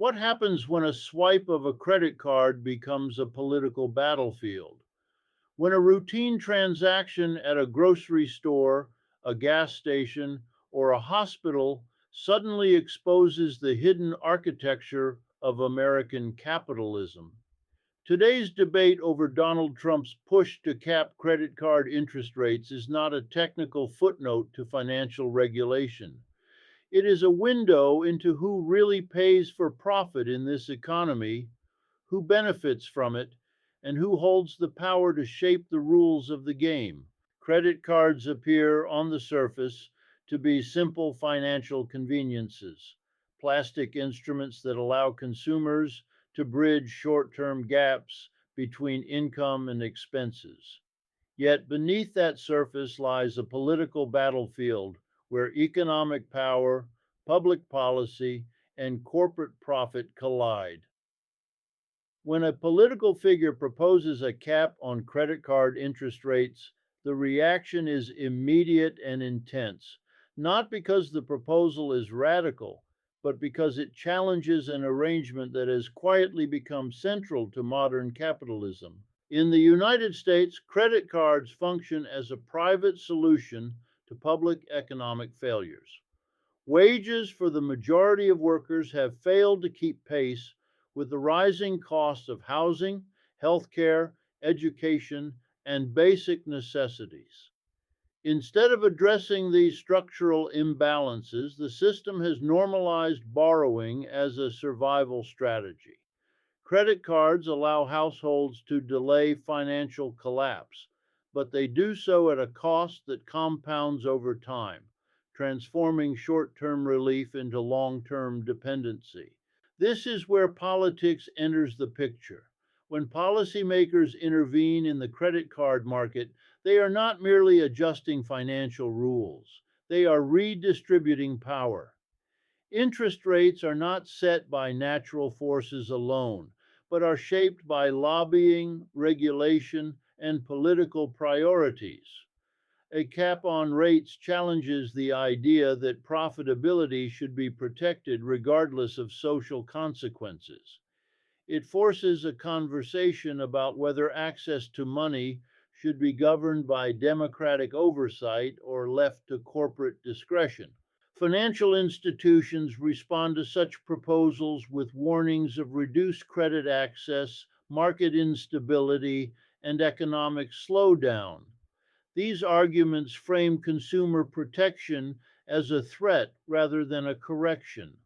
What happens when a swipe of a credit card becomes a political battlefield? When a routine transaction at a grocery store, a gas station, or a hospital suddenly exposes the hidden architecture of American capitalism. Today's debate over Donald Trump's push to cap credit card interest rates is not a technical footnote to financial regulation. It is a window into who really pays for profit in this economy, who benefits from it, and who holds the power to shape the rules of the game. Credit cards appear on the surface to be simple financial conveniences, plastic instruments that allow consumers to bridge short term gaps between income and expenses. Yet beneath that surface lies a political battlefield where economic power, public policy, and corporate profit collide. When a political figure proposes a cap on credit card interest rates, the reaction is immediate and intense, not because the proposal is radical, but because it challenges an arrangement that has quietly become central to modern capitalism. In the United States, credit cards function as a private solution to public economic failures. Wages for the majority of workers have failed to keep pace with the rising costs of housing, healthcare, education, and basic necessities. Instead of addressing these structural imbalances, the system has normalized borrowing as a survival strategy. Credit cards allow households to delay financial collapse, but they do so at a cost that compounds over time, transforming short term relief into long term dependency. This is where politics enters the picture. When policymakers intervene in the credit card market, they are not merely adjusting financial rules, they are redistributing power. Interest rates are not set by natural forces alone, but are shaped by lobbying, regulation, and political priorities. A cap on rates challenges the idea that profitability should be protected regardless of social consequences. It forces a conversation about whether access to money should be governed by democratic oversight or left to corporate discretion. Financial institutions respond to such proposals with warnings of reduced credit access, market instability, and economic slowdown. These arguments frame consumer protection as a threat rather than a correction.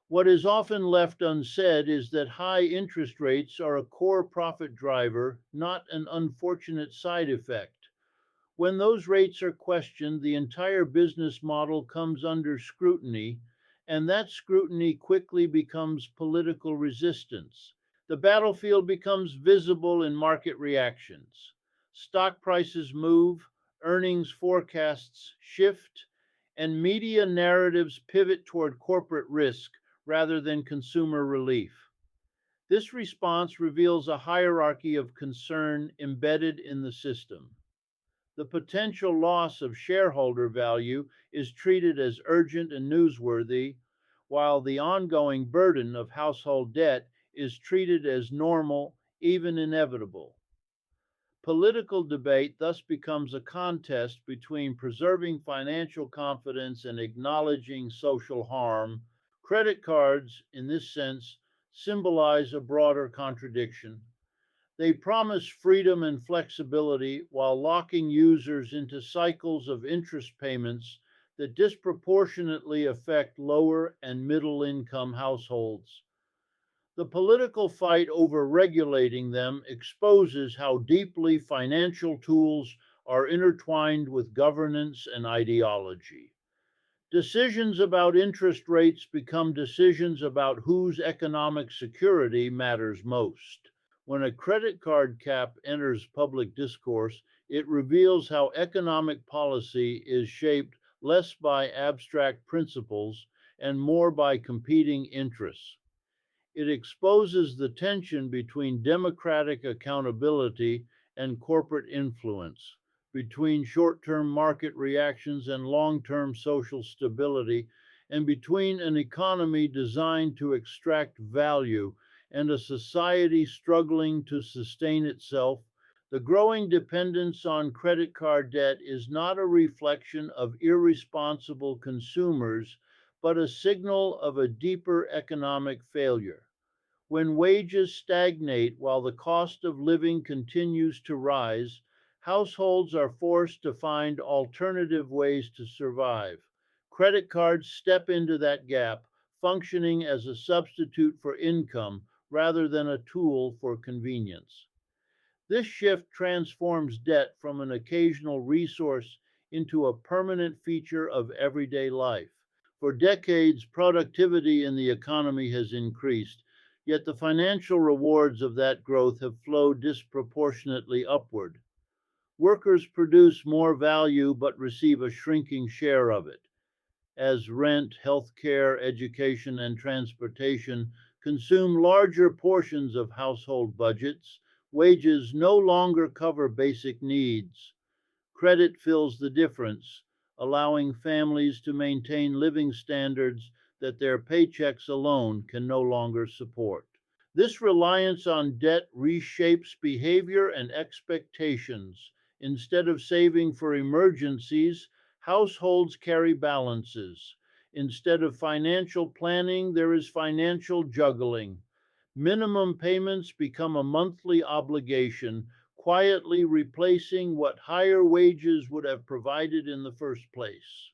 What is often left unsaid is that high interest rates are a core profit driver, not an unfortunate side effect. When those rates are questioned, the entire business model comes under scrutiny, and that scrutiny quickly becomes political resistance. The battlefield becomes visible in market reactions. Stock prices move, earnings forecasts shift, and media narratives pivot toward corporate risk rather than consumer relief. This response reveals a hierarchy of concern embedded in the system. The potential loss of shareholder value is treated as urgent and newsworthy, while the ongoing burden of household debt is treated as normal, even inevitable. Political debate thus becomes a contest between preserving financial confidence and acknowledging social harm. Credit cards, in this sense, symbolize a broader contradiction. They promise freedom and flexibility while locking users into cycles of interest payments that disproportionately affect lower and middle income households. The political fight over regulating them exposes how deeply financial tools are intertwined with governance and ideology. Decisions about interest rates become decisions about whose economic security matters most. When a credit card cap enters public discourse, it reveals how economic policy is shaped less by abstract principles and more by competing interests. It exposes the tension between democratic accountability and corporate influence, between short term market reactions and long term social stability, and between an economy designed to extract value and a society struggling to sustain itself, the growing dependence on credit card debt is not a reflection of irresponsible consumers, but a signal of a deeper economic failure. When wages stagnate while the cost of living continues to rise, households are forced to find alternative ways to survive. Credit cards step into that gap, functioning as a substitute for income rather than a tool for convenience. This shift transforms debt from an occasional resource into a permanent feature of everyday life. For decades, productivity in the economy has increased, yet the financial rewards of that growth have flowed disproportionately upward. Workers produce more value but receive a shrinking share of it. As rent, healthcare, education, and transportation consume larger portions of household budgets, wages no longer cover basic needs. Credit fills the difference, allowing families to maintain living standards that their paychecks alone can no longer support. This reliance on debt reshapes behavior and expectations. Instead of saving for emergencies, households carry balances. Instead of financial planning, there is financial juggling. Minimum payments become a monthly obligation, quietly replacing what higher wages would have provided in the first place.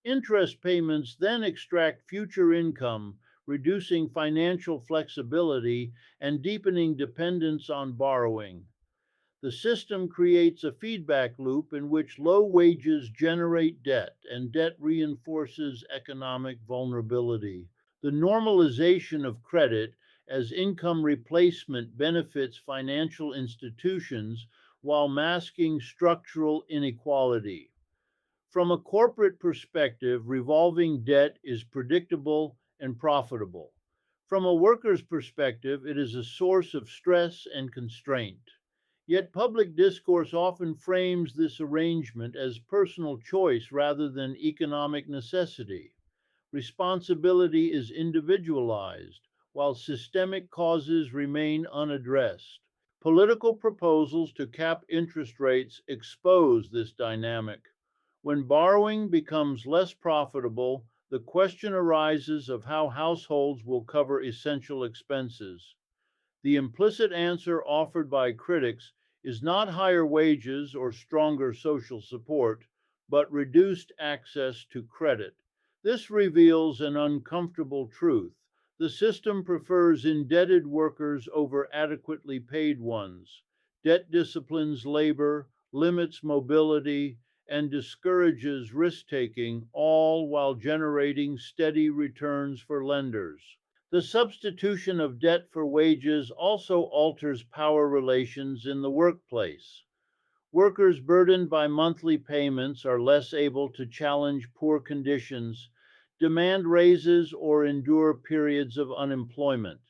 Interest payments then extract future income, reducing financial flexibility and deepening dependence on borrowing. The system creates a feedback loop in which low wages generate debt, and debt reinforces economic vulnerability. The normalization of credit as income replacement benefits financial institutions while masking structural inequality. From a corporate perspective, revolving debt is predictable and profitable. From a worker's perspective, it is a source of stress and constraint. Yet public discourse often frames this arrangement as personal choice rather than economic necessity. Responsibility is individualized, while systemic causes remain unaddressed. Political proposals to cap interest rates expose this dynamic. When borrowing becomes less profitable, the question arises of how households will cover essential expenses. The implicit answer offered by critics is not higher wages or stronger social support, but reduced access to credit. This reveals an uncomfortable truth. The system prefers indebted workers over adequately paid ones. Debt disciplines labor, limits mobility, and discourages risk taking, all while generating steady returns for lenders. The substitution of debt for wages also alters power relations in the workplace. Workers burdened by monthly payments are less able to challenge poor conditions, demand raises, or endure periods of unemployment.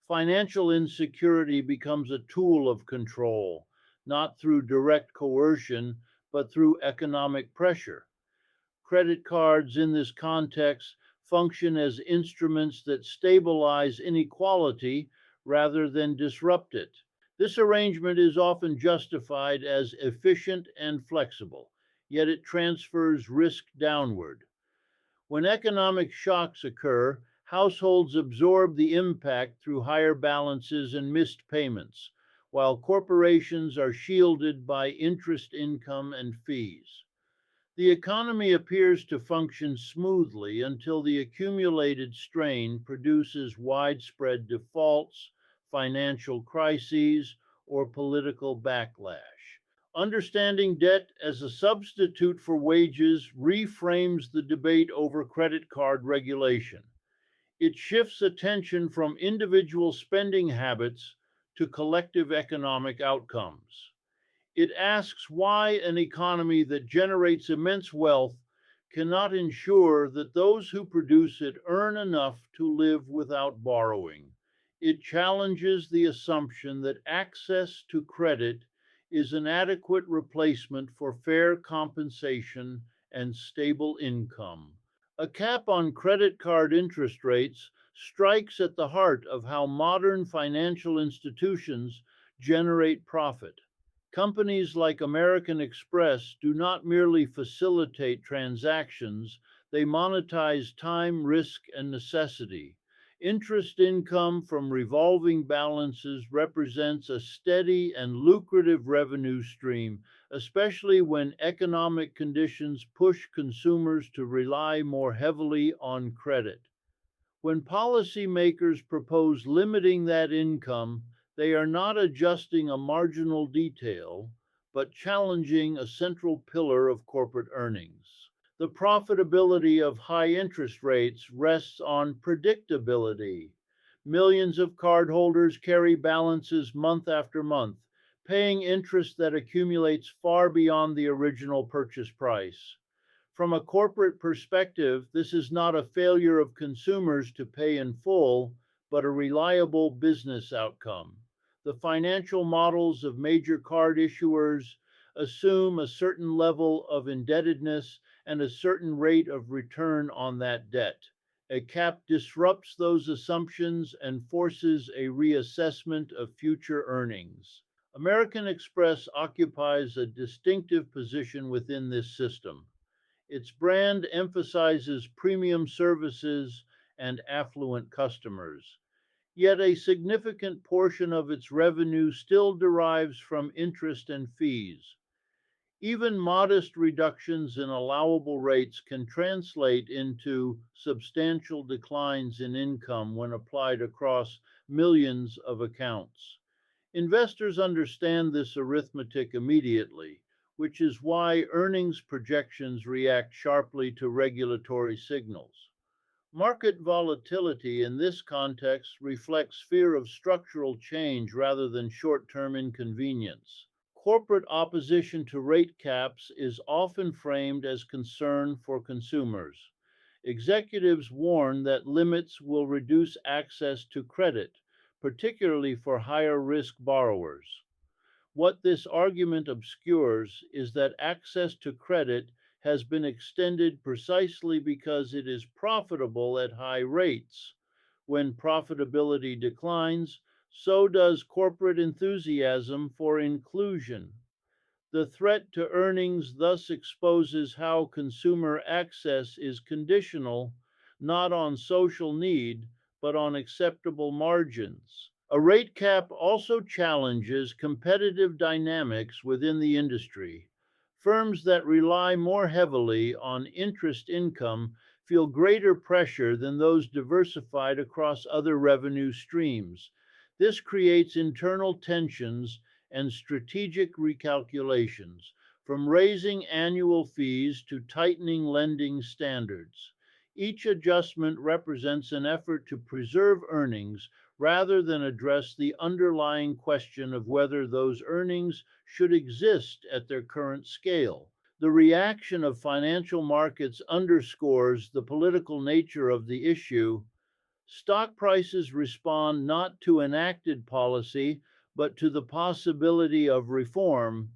Financial insecurity becomes a tool of control, not through direct coercion, but through economic pressure. Credit cards in this context function as instruments that stabilize inequality rather than disrupt it. This arrangement is often justified as efficient and flexible, yet it transfers risk downward. When economic shocks occur, households absorb the impact through higher balances and missed payments, while corporations are shielded by interest income and fees. The economy appears to function smoothly until the accumulated strain produces widespread defaults, financial crises, or political backlash. Understanding debt as a substitute for wages reframes the debate over credit card regulation. It shifts attention from individual spending habits to collective economic outcomes. It asks why an economy that generates immense wealth cannot ensure that those who produce it earn enough to live without borrowing. It challenges the assumption that access to credit is an adequate replacement for fair compensation and stable income. A cap on credit card interest rates strikes at the heart of how modern financial institutions generate profit. Companies like American Express do not merely facilitate transactions, they monetize time, risk, and necessity. Interest income from revolving balances represents a steady and lucrative revenue stream, especially when economic conditions push consumers to rely more heavily on credit. When policymakers propose limiting that income, they are not adjusting a marginal detail, but challenging a central pillar of corporate earnings. The profitability of high interest rates rests on predictability. Millions of cardholders carry balances month after month, paying interest that accumulates far beyond the original purchase price. From a corporate perspective, this is not a failure of consumers to pay in full, but a reliable business outcome. The financial models of major card issuers assume a certain level of indebtedness and a certain rate of return on that debt. A cap disrupts those assumptions and forces a reassessment of future earnings. American Express occupies a distinctive position within this system. Its brand emphasizes premium services and affluent customers. Yet a significant portion of its revenue still derives from interest and fees. Even modest reductions in allowable rates can translate into substantial declines in income when applied across millions of accounts. Investors understand this arithmetic immediately, which is why earnings projections react sharply to regulatory signals. Market volatility in this context reflects fear of structural change rather than short term inconvenience. Corporate opposition to rate caps is often framed as concern for consumers. Executives warn that limits will reduce access to credit, particularly for higher risk borrowers. What this argument obscures is that access to credit has been extended precisely because it is profitable at high rates. When profitability declines, so does corporate enthusiasm for inclusion. The threat to earnings thus exposes how consumer access is conditional not on social need, but on acceptable margins. A rate cap also challenges competitive dynamics within the industry. Firms that rely more heavily on interest income feel greater pressure than those diversified across other revenue streams. This creates internal tensions and strategic recalculations, from raising annual fees to tightening lending standards. Each adjustment represents an effort to preserve earnings rather than address the underlying question of whether those earnings should exist at their current scale. The reaction of financial markets underscores the political nature of the issue. Stock prices respond not to enacted policy, but to the possibility of reform.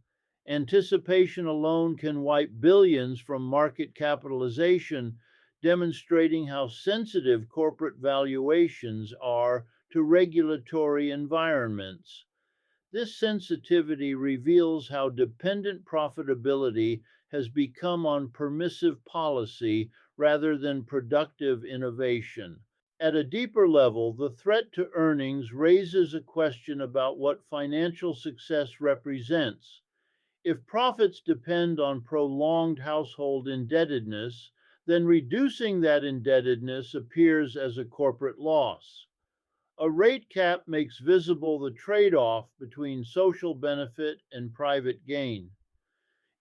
Anticipation alone can wipe billions from market capitalization, demonstrating how sensitive corporate valuations are to regulatory environments. This sensitivity reveals how dependent profitability has become on permissive policy rather than productive innovation. At a deeper level, the threat to earnings raises a question about what financial success represents. If profits depend on prolonged household indebtedness, then reducing that indebtedness appears as a corporate loss. A rate cap makes visible the trade off between social benefit and private gain.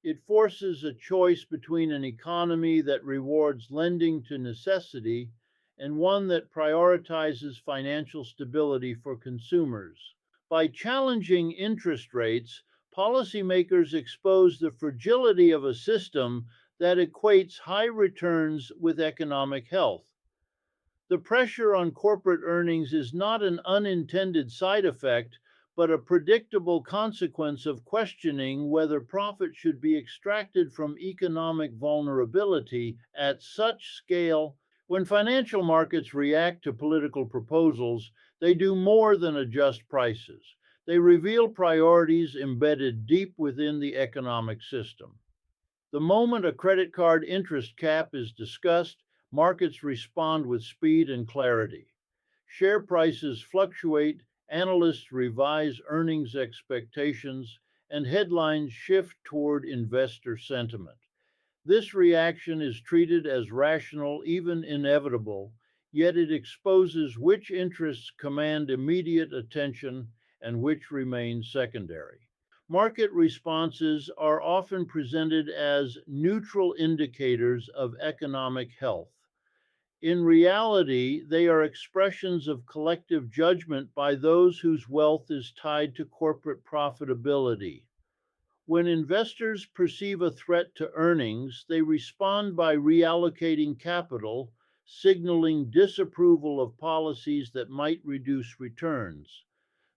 It forces a choice between an economy that rewards lending to necessity and one that prioritizes financial stability for consumers. By challenging interest rates, policymakers expose the fragility of a system that equates high returns with economic health. The pressure on corporate earnings is not an unintended side effect, but a predictable consequence of questioning whether profit should be extracted from economic vulnerability at such scale. When financial markets react to political proposals, they do more than adjust prices. They reveal priorities embedded deep within the economic system. The moment a credit card interest cap is discussed, markets respond with speed and clarity. Share prices fluctuate, analysts revise earnings expectations, and headlines shift toward investor sentiment. This reaction is treated as rational, even inevitable, yet it exposes which interests command immediate attention and which remain secondary. Market responses are often presented as neutral indicators of economic health. In reality, they are expressions of collective judgment by those whose wealth is tied to corporate profitability. When investors perceive a threat to earnings, they respond by reallocating capital, signaling disapproval of policies that might reduce returns.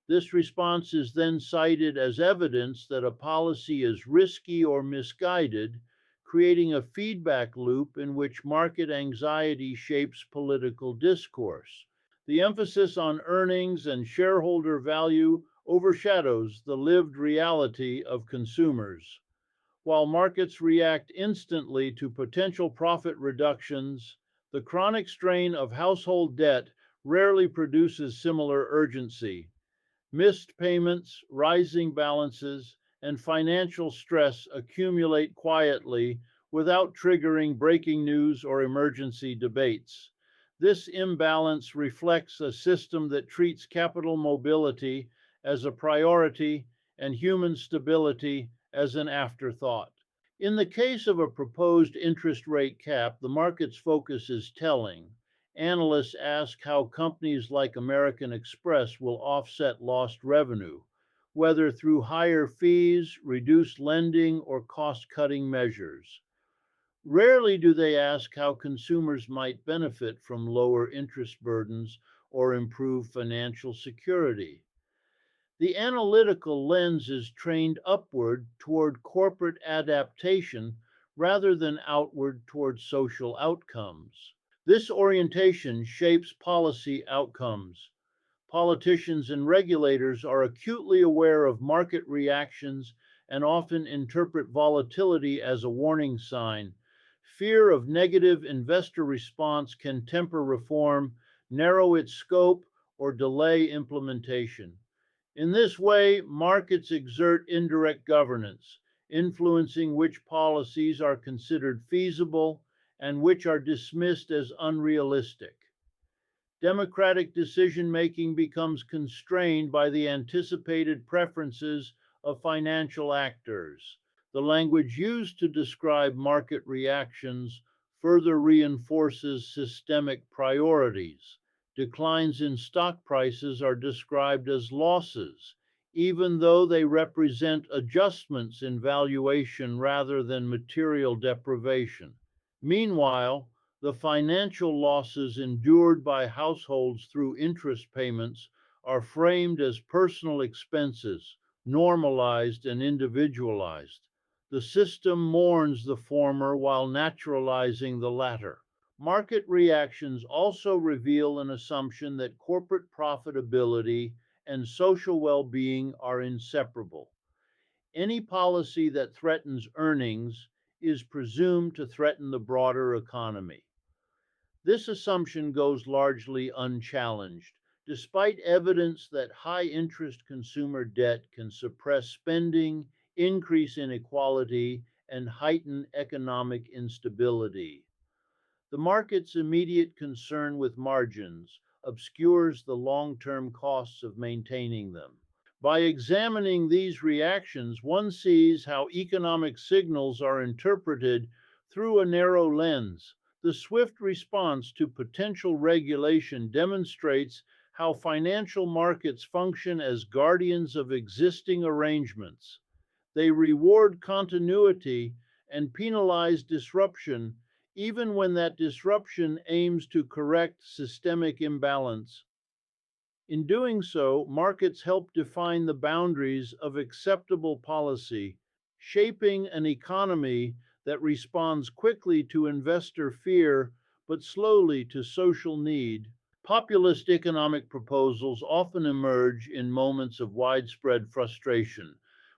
This response is then cited as evidence that a policy is risky or misguided, creating a feedback loop in which market anxiety shapes political discourse. The emphasis on earnings and shareholder value overshadows the lived reality of consumers. While markets react instantly to potential profit reductions, the chronic strain of household debt rarely produces similar urgency. Missed payments, rising balances, and financial stress accumulate quietly without triggering breaking news or emergency debates. This imbalance reflects a system that treats capital mobility as a priority and human stability as an afterthought. In the case of a proposed interest rate cap, the market's focus is telling. Analysts ask how companies like American Express will offset lost revenue, whether through higher fees, reduced lending, or cost cutting measures. Rarely do they ask how consumers might benefit from lower interest burdens or improved financial security. The analytical lens is trained upward toward corporate adaptation rather than outward toward social outcomes. This orientation shapes policy outcomes. Politicians and regulators are acutely aware of market reactions and often interpret volatility as a warning sign. Fear of negative investor response can temper reform, narrow its scope, or delay implementation. In this way, markets exert indirect governance, influencing which policies are considered feasible and which are dismissed as unrealistic. Democratic decision making becomes constrained by the anticipated preferences of financial actors. The language used to describe market reactions further reinforces systemic priorities. Declines in stock prices are described as losses, even though they represent adjustments in valuation rather than material deprivation. Meanwhile, the financial losses endured by households through interest payments are framed as personal expenses, normalized and individualized. The system mourns the former while naturalizing the latter. Market reactions also reveal an assumption that corporate profitability and social well being are inseparable. Any policy that threatens earnings is presumed to threaten the broader economy. This assumption goes largely unchallenged, despite evidence that high interest consumer debt can suppress spending, increase inequality, and heighten economic instability. The market's immediate concern with margins obscures the long term costs of maintaining them. By examining these reactions, one sees how economic signals are interpreted through a narrow lens. The swift response to potential regulation demonstrates how financial markets function as guardians of existing arrangements. They reward continuity and penalize disruption, even when that disruption aims to correct systemic imbalance. In doing so, markets help define the boundaries of acceptable policy, shaping an economy that responds quickly to investor fear but slowly to social need. Populist economic proposals often emerge in moments of widespread frustration,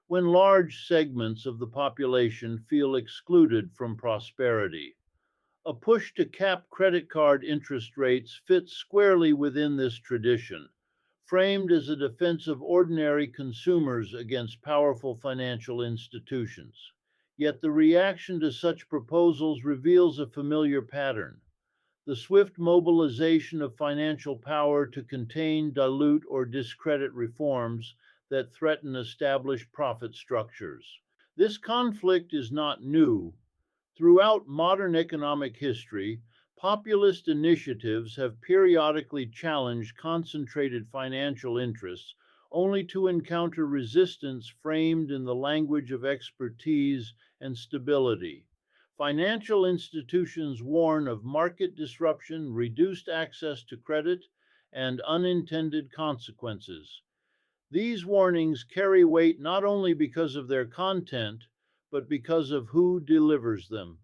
when large segments of the population feel excluded from prosperity. A push to cap credit card interest rates fits squarely within this tradition, framed as a defense of ordinary consumers against powerful financial institutions. Yet the reaction to such proposals reveals a familiar pattern: the swift mobilization of financial power to contain, dilute, or discredit reforms that threaten established profit structures. This conflict is not new. Throughout modern economic history, populist initiatives have periodically challenged concentrated financial interests, only to encounter resistance framed in the language of expertise and stability. Financial institutions warn of market disruption, reduced access to credit, and unintended consequences. These warnings carry weight not only because of their content, but because of who delivers them.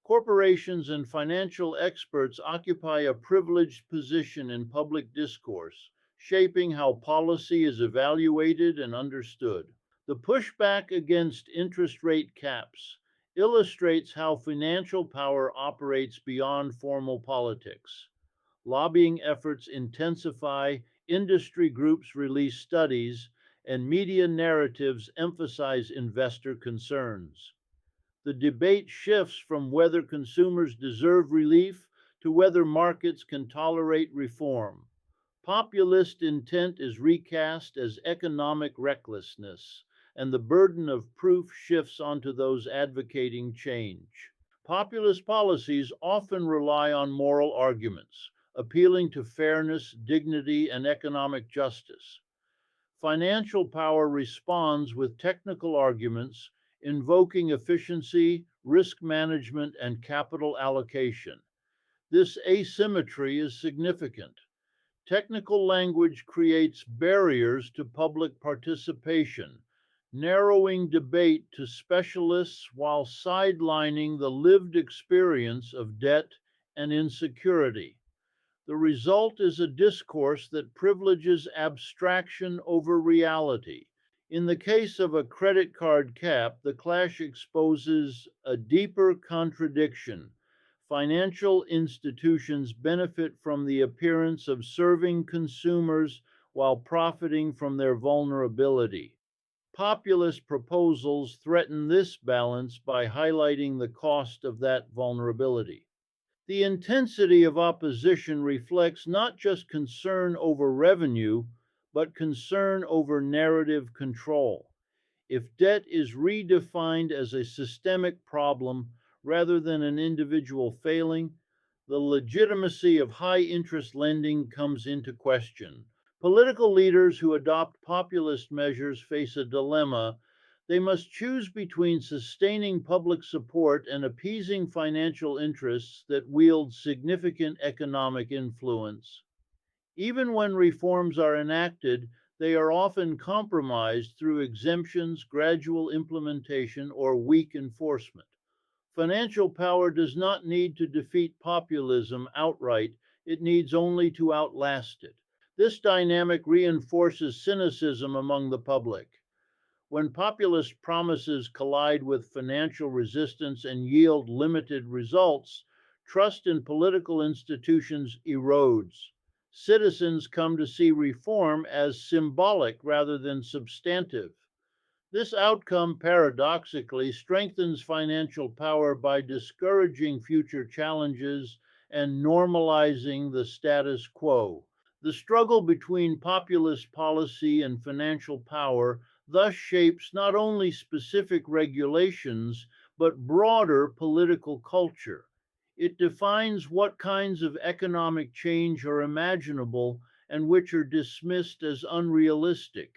Corporations and financial experts occupy a privileged position in public discourse, shaping how policy is evaluated and understood. The pushback against interest rate caps illustrates how financial power operates beyond formal politics. Lobbying efforts intensify, industry groups release studies, and media narratives emphasize investor concerns. The debate shifts from whether consumers deserve relief to whether markets can tolerate reform. Populist intent is recast as economic recklessness, and the burden of proof shifts onto those advocating change. Populist policies often rely on moral arguments, appealing to fairness, dignity, and economic justice. Financial power responds with technical arguments, invoking efficiency, risk management, and capital allocation. This asymmetry is significant. Technical language creates barriers to public participation, narrowing debate to specialists while sidelining the lived experience of debt and insecurity. The result is a discourse that privileges abstraction over reality. In the case of a credit card cap, the clash exposes a deeper contradiction. Financial institutions benefit from the appearance of serving consumers while profiting from their vulnerability. Populist proposals threaten this balance by highlighting the cost of that vulnerability. The intensity of opposition reflects not just concern over revenue, but concern over narrative control. If debt is redefined as a systemic problem rather than an individual failing, the legitimacy of high interest lending comes into question. Political leaders who adopt populist measures face a dilemma. They must choose between sustaining public support and appeasing financial interests that wield significant economic influence. Even when reforms are enacted, they are often compromised through exemptions, gradual implementation, or weak enforcement. Financial power does not need to defeat populism outright, it needs only to outlast it. This dynamic reinforces cynicism among the public. When populist promises collide with financial resistance and yield limited results, trust in political institutions erodes. Citizens come to see reform as symbolic rather than substantive. This outcome paradoxically strengthens financial power by discouraging future challenges and normalizing the status quo. The struggle between populist policy and financial power thus shapes not only specific regulations, but broader political culture. It defines what kinds of economic change are imaginable and which are dismissed as unrealistic.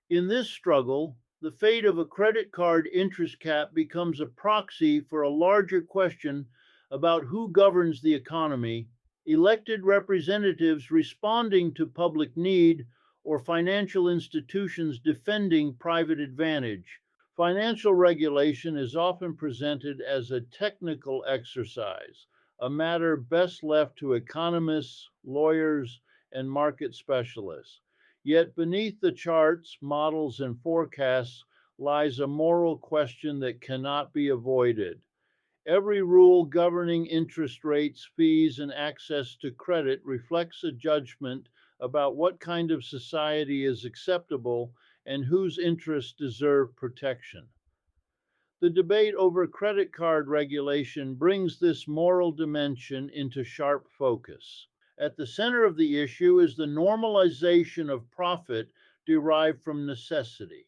In this struggle, the fate of a credit card interest cap becomes a proxy for a larger question about who governs the economy elected representatives responding to public need, or financial institutions defending private advantage. Financial regulation is often presented as a technical exercise, a matter best left to economists, lawyers, and market specialists. Yet beneath the charts, models, and forecasts lies a moral question that cannot be avoided. Every rule governing interest rates, fees, and access to credit reflects a judgment about what kind of society is acceptable and whose interests deserve protection. The debate over credit card regulation brings this moral dimension into sharp focus. At the center of the issue is the normalization of profit derived from necessity.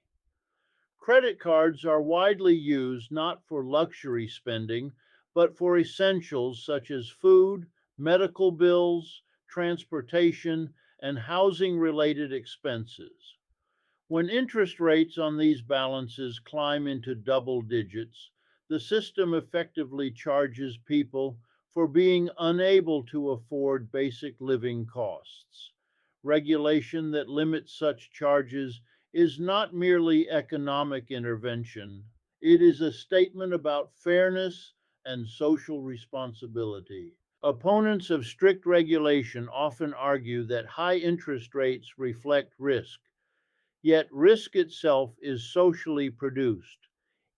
Credit cards are widely used not for luxury spending, but for essentials such as food, medical bills, transportation, and housing related expenses. When interest rates on these balances climb into double digits, the system effectively charges people for being unable to afford basic living costs. Regulation that limits such charges is not merely economic intervention, it is a statement about fairness and social responsibility. Opponents of strict regulation often argue that high interest rates reflect risk. Yet risk itself is socially produced.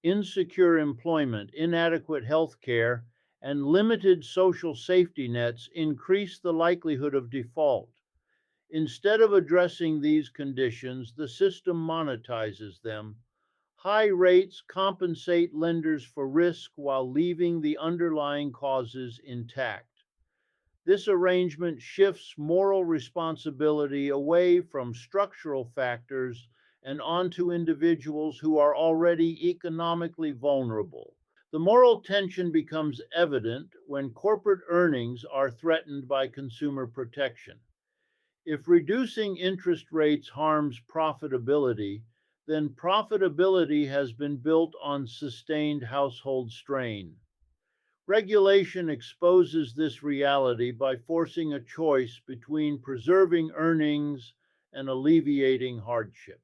Insecure employment, inadequate health care, and limited social safety nets increase the likelihood of default. Instead of addressing these conditions, the system monetizes them. High rates compensate lenders for risk while leaving the underlying causes intact. This arrangement shifts moral responsibility away from structural factors and onto individuals who are already economically vulnerable. The moral tension becomes evident when corporate earnings are threatened by consumer protection. If reducing interest rates harms profitability, then profitability has been built on sustained household strain. Regulation exposes this reality by forcing a choice between preserving earnings and alleviating hardship.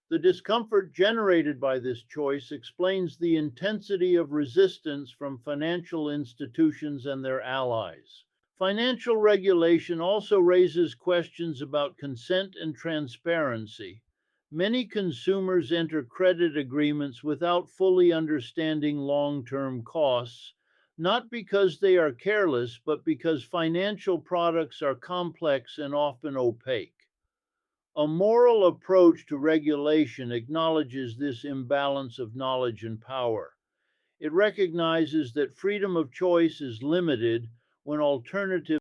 The discomfort generated by this choice explains the intensity of resistance from financial institutions and their allies. Financial regulation also raises questions about consent and transparency. Many consumers enter credit agreements without fully understanding long-term costs, not because they are careless, but because financial products are complex and often opaque. A moral approach to regulation acknowledges this imbalance of knowledge and power. It recognizes that freedom of choice is limited when alternatives